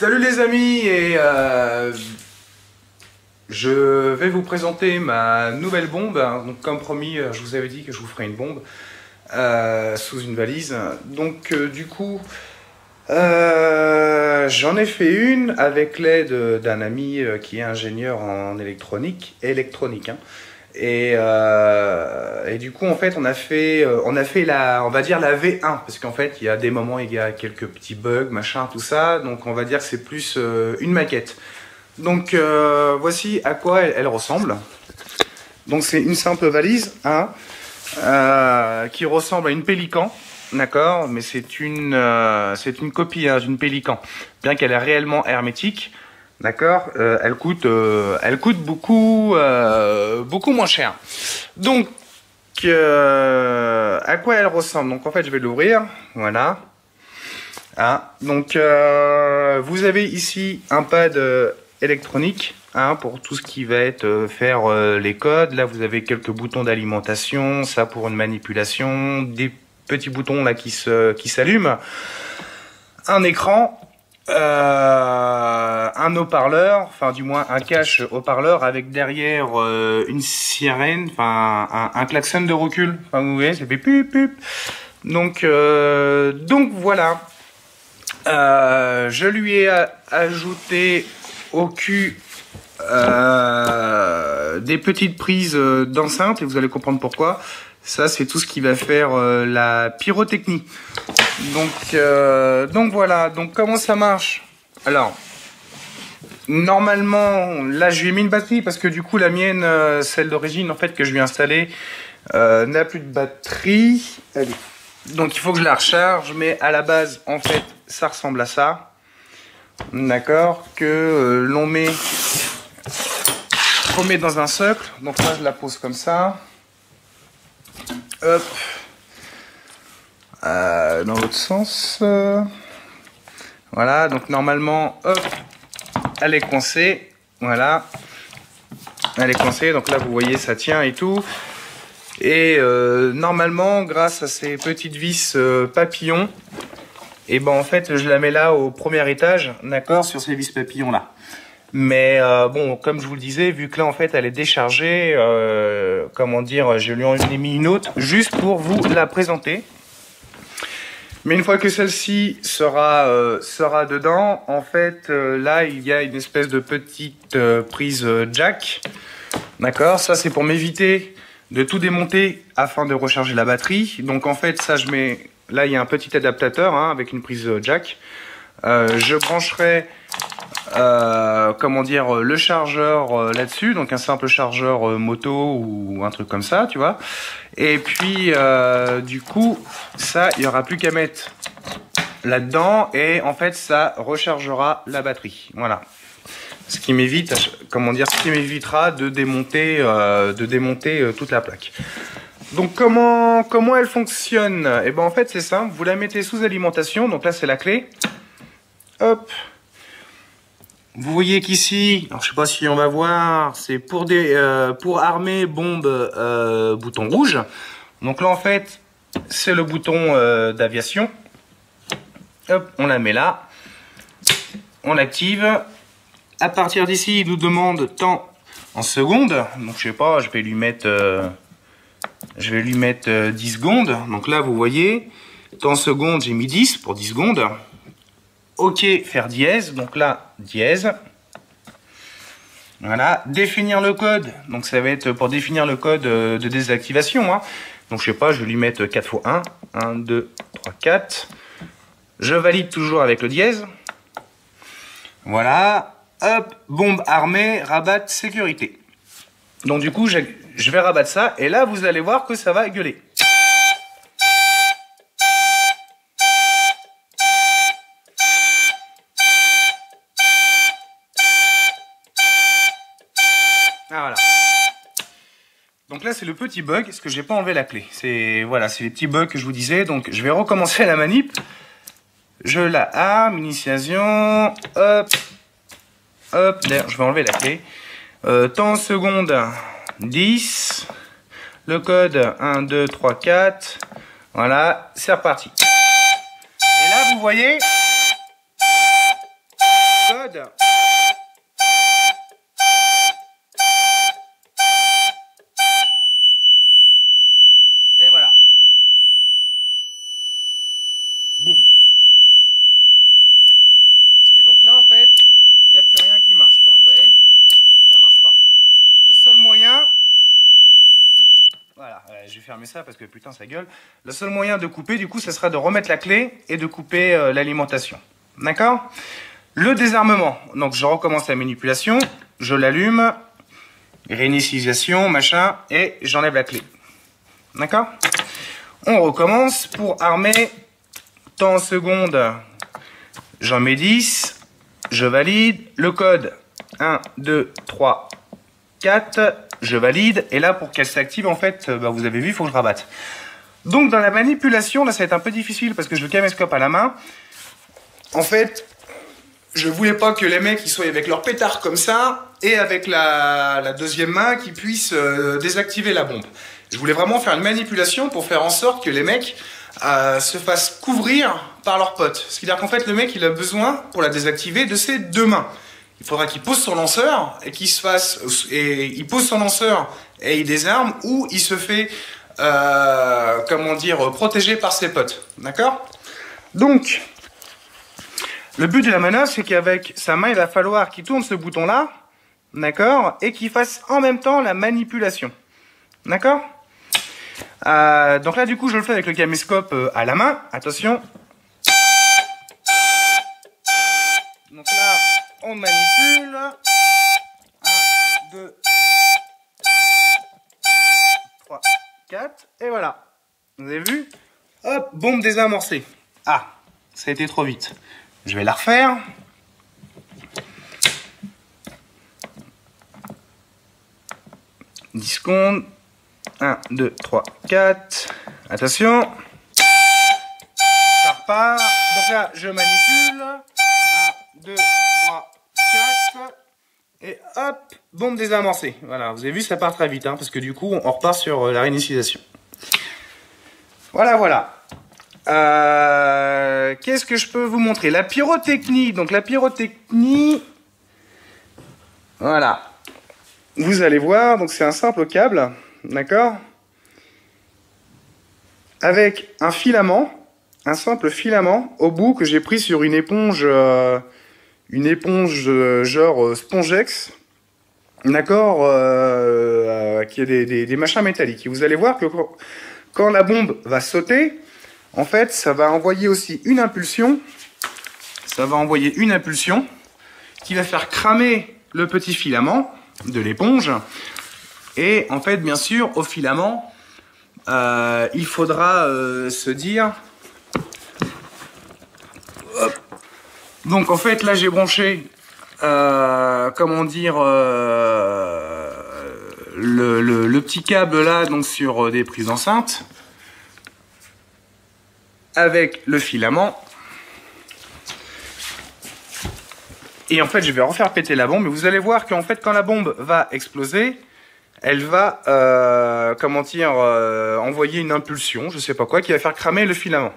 Salut les amis, et je vais vous présenter ma nouvelle bombe. Donc comme promis, je vous avais dit que je vous ferais une bombe sous une valise. Donc du coup, j'en ai fait une avec l'aide d'un ami qui est ingénieur en électronique, hein. Et du coup en fait on a fait on va dire la V1 parce qu'en fait il y a des moments il y a quelques petits bugs machin tout ça, donc on va dire que c'est plus une maquette. Donc voici à quoi elle ressemble. Donc c'est une simple valise hein, qui ressemble à une Pélican, d'accord, mais c'est une copie hein, d'une Pélican, bien qu'elle est réellement hermétique. D'accord, elle coûte beaucoup moins cher. Donc à quoi elle ressemble? Donc en fait je vais l'ouvrir, voilà. Hein, donc vous avez ici un pad électronique hein, pour tout ce qui va être faire les codes. Là vous avez quelques boutons d'alimentation, ça pour une manipulation, des petits boutons là qui s'allument, un écran. Un haut-parleur, enfin du moins un cache haut-parleur avec derrière une sirène, enfin un klaxon de recul. Enfin vous voyez, ça fait pup pup. Donc voilà. Je lui ai ajouté au cul des petites prises d'enceinte et vous allez comprendre pourquoi. Ça, c'est tout ce qui va faire la pyrotechnie. Donc voilà. Donc comment ça marche? Alors, normalement, là, je lui ai mis une batterie parce que du coup, la mienne, celle d'origine, en fait, que je lui ai installée, n'a plus de batterie. Allez. Donc il faut que je la recharge. Mais à la base, en fait, ça ressemble à ça. D'accord? Que l'on met dans un socle. Donc là, je la pose comme ça. Hop, dans l'autre sens, voilà, donc normalement, hop, elle est coincée, voilà, elle est coincée, donc là vous voyez ça tient et tout, et normalement grâce à ces petites vis papillons, et ben en fait je la mets là au premier étage, d'accord, sur ces vis papillons là. Mais bon, comme je vous le disais, vu que là en fait elle est déchargée, comment dire, je lui en ai mis une autre juste pour vous la présenter. Mais une fois que celle-ci sera dedans, en fait là il y a une espèce de petite prise jack, d'accord. Ça c'est pour m'éviter de tout démonter afin de recharger la batterie. Donc en fait ça je mets, là il y a un petit adaptateur hein, avec une prise jack. Je brancherai comment dire, le chargeur là-dessus, donc un simple chargeur moto ou un truc comme ça, tu vois. Et puis du coup, ça, il n'y aura plus qu'à mettre là-dedans et en fait, ça rechargera la batterie. Voilà. Ce qui m'évite, comment dire, ce qui m'évitera de démonter, toute la plaque. Donc comment elle fonctionne? Et ben en fait, c'est simple. Vous la mettez sous alimentation. Donc là, c'est la clé. Hop. Vous voyez qu'ici, je sais pas si on va voir, c'est pour armer bombe bouton rouge. Donc là en fait, c'est le bouton d'aviation. Hop, on la met là, on l'active. À partir d'ici, il nous demande temps en secondes. Donc je sais pas, je vais lui mettre 10 secondes. Donc là vous voyez, temps en secondes, j'ai mis 10 pour 10 secondes. OK, faire dièse, donc là, dièse. Voilà, définir le code, donc ça va être pour définir le code de désactivation. Hein. Donc je sais pas, je vais lui mettre 4 x 1, 1, 2, 3, 4. Je valide toujours avec le dièse. Voilà, hop, bombe armée, rabat sécurité. Donc du coup, je vais rabattre ça, et là vous allez voir que ça va gueuler. Ah, voilà. Donc là c'est le petit bug, parce que j'ai pas enlevé la clé. C'est voilà, c'est les petits bugs que je vous disais. Donc je vais recommencer la manip. Je la arme, initiation, hop, hop. D'ailleurs, je vais enlever la clé. Temps en seconde 10. Le code 1, 2, 3, 4. Voilà, c'est reparti. Et là vous voyez, code. Et voilà. Boum. Et donc là, en fait, il n'y a plus rien qui marche, quoi. Vous voyez? Ça marche pas. Le seul moyen... Voilà, je vais fermer ça parce que putain, ça gueule. Le seul moyen de couper, du coup, ça sera de remettre la clé et de couper l'alimentation. D'accord? Le désarmement. Donc, je recommence la manipulation. Je l'allume. Réinitialisation, machin. Et j'enlève la clé. D'accord? On recommence pour armer. Temps en secondes. J'en mets 10. Je valide. Le code 1, 2, 3, 4. Je valide. Et là, pour qu'elle s'active, en fait, vous avez vu, il faut que je rabatte. Donc, dans la manipulation, là, ça va être un peu difficile parce que je le caméscope à la main. En fait, je voulais pas que les mecs ils soient avec leur pétard comme ça et avec la deuxième main qui puissent désactiver la bombe. Je voulais vraiment faire une manipulation pour faire en sorte que les mecs se fassent couvrir par leurs potes. C'est-à-dire qu'en fait, le mec, il a besoin, pour la désactiver, de ses deux mains. Il faudra qu'il pose son lanceur et qu'il se fasse... Et il pose son lanceur et il désarme, ou il se fait, comment dire, protéger par ses potes. D'accord? Donc, le but de la manœuvre, c'est qu'avec sa main, il va falloir qu'il tourne ce bouton-là, d'accord? Et qu'il fasse en même temps la manipulation. D'accord? Donc là, du coup, je le fais avec le caméscope à la main. Attention. Donc là, on manipule. 1, 2, 3, 4. Et voilà. Vous avez vu? Hop, bombe désamorcée. Ah, ça a été trop vite. Je vais la refaire. « 10 secondes. 1, 2, 3, 4. Attention. Ça repart. Donc là, je manipule. 1, 2, 3, 4. Et hop, bombe désamorcée. Voilà, vous avez vu, ça part très vite, hein, parce que du coup, on repart sur la réinitialisation. Voilà, voilà. Qu'est-ce que je peux vous montrer? La pyrotechnie. Donc la pyrotechnie, voilà. Vous allez voir, donc c'est un simple câble, d'accord? Avec un filament, un simple filament au bout que j'ai pris sur une éponge genre Spongex, d'accord, qui a des machins métalliques. Et vous allez voir que quand la bombe va sauter, en fait, ça va envoyer aussi une impulsion. Ça va envoyer une impulsion qui va faire cramer le petit filament de l'éponge. Et en fait, bien sûr, au filament, il faudra se dire... Hop. Donc, en fait, là, j'ai branché, comment dire, le petit câble là, donc sur des prises enceintes, avec le filament. Et en fait, je vais refaire péter la bombe. Et vous allez voir qu'en fait, quand la bombe va exploser, elle va, comment dire, envoyer une impulsion, je sais pas quoi, qui va faire cramer le filament.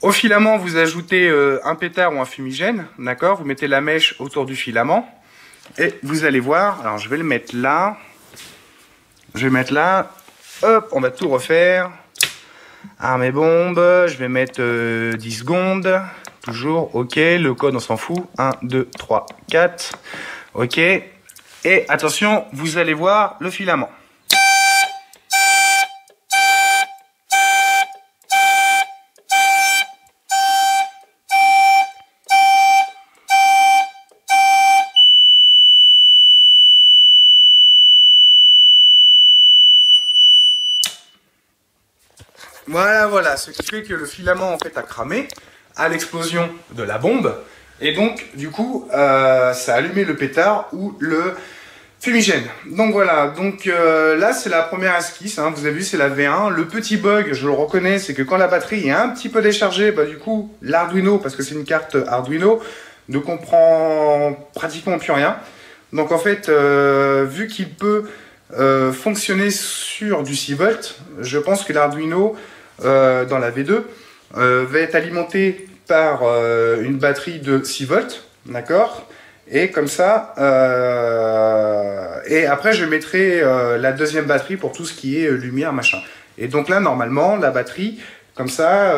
Au filament, vous ajoutez un pétard ou un fumigène, d'accord? Vous mettez la mèche autour du filament. Et vous allez voir, alors je vais le mettre là. Je vais mettre là. Hop, on va tout refaire. Arme et bombe, je vais mettre 10 secondes. Toujours, ok, le code on s'en fout. 1, 2, 3, 4. Ok. Et attention, vous allez voir le filament. Voilà, voilà, ce qui fait que le filament en fait a cramé à l'explosion de la bombe. Et donc, du coup, ça a allumé le pétard ou le fumigène. Donc voilà, donc là c'est la première esquisse, hein. Vous avez vu, c'est la V1. Le petit bug, je le reconnais, c'est que quand la batterie est un petit peu déchargée, bah du coup, l'Arduino, parce que c'est une carte Arduino, ne comprend pratiquement plus rien. Donc en fait, vu qu'il peut fonctionner sur du 6 volts, je pense que l'Arduino, dans la V2, va être alimenté par une batterie de 6 volts, d'accord? Et comme ça, et après je mettrai la deuxième batterie pour tout ce qui est lumière, machin. Et donc là, normalement, la batterie, comme ça,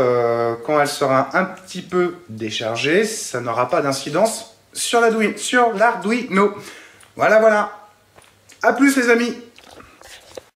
quand elle sera un petit peu déchargée, ça n'aura pas d'incidence sur l'Arduino. Voilà, voilà. À plus les amis.